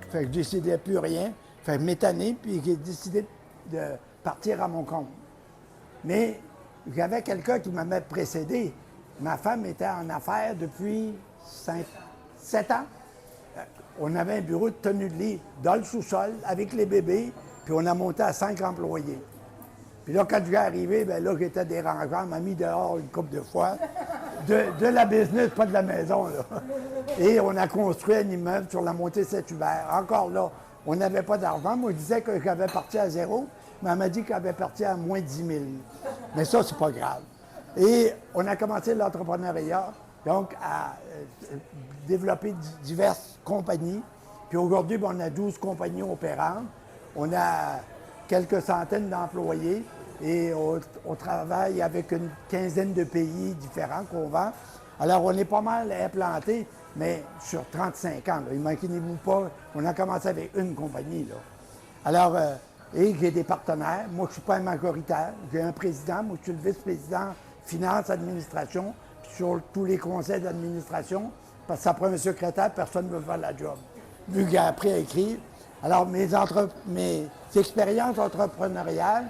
Fait que je décidais plus rien. Fait que m'est tanné, puis j'ai décidé de partir à mon compte. Mais j'avais quelqu'un qui m'avait précédé. Ma femme était en affaires depuis 7 ans. On avait un bureau de tenue de lit dans le sous-sol avec les bébés, puis on a monté à 5 employés. Puis là, quand je suis arrivé, bien là, j'étais dérangeant, m'a mis dehors une couple de fois. De la business, pas de la maison, là. Et on a construit un immeuble sur la montée Saint-Hubert. Encore là, on n'avait pas d'argent. Moi, je disais que j'avais parti à zéro, mais elle m'a dit qu'elle avait parti à moins 10 000. Mais ça, c'est pas grave. Et on a commencé l'entrepreneuriat, donc à développer diverses compagnies. Puis aujourd'hui, bien, on a 12 compagnies opérantes. On a quelques centaines d'employés et on travaille avec une quinzaine de pays différents qu'on vend. Alors, on est pas mal implanté, mais sur 35 ans. Là. Imaginez-vous pas, on a commencé avec une compagnie. Là. Alors, et j'ai des partenaires. Moi, je ne suis pas un majoritaire. J'ai un président. Moi, je suis le vice-président finance, administration. Puis sur tous les conseils d'administration, parce que ça prend un secrétaire, personne ne veut faire la job. Vu que j'ai appris à écrire. Alors, mes expériences entrepreneuriales,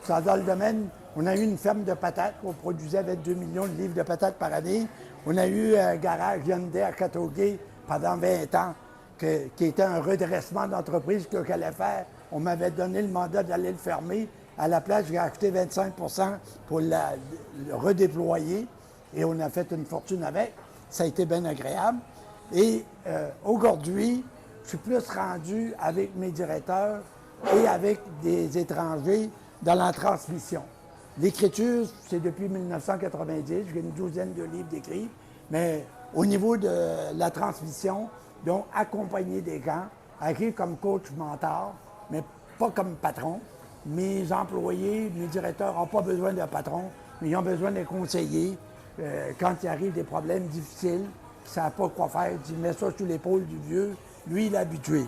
ça dans le domaine, on a eu une ferme de patates, on produisait 22 millions de livres de patates par année. On a eu un garage Hyundai à Châteauguay pendant 20 ans, qui était un redressement d'entreprise que j'allais faire. On m'avait donné le mandat d'aller le fermer. À la place, j'ai acheté 25 pour le redéployer et on a fait une fortune avec. Ça a été bien agréable. Et aujourd'hui, je suis plus rendu avec mes directeurs et avec des étrangers dans la transmission. L'écriture, c'est depuis 1990, j'ai une douzaine de livres d'écrits, mais au niveau de la transmission, donc accompagner des gens, agir comme coach mentor, mais pas comme patron. Mes employés, mes directeurs n'ont pas besoin d'un patron, mais ils ont besoin d'un conseiller. Quand il arrive des problèmes difficiles, ils ne savent pas quoi faire, ils disent « mets ça sur l'épaule du vieux », lui, il est habitué.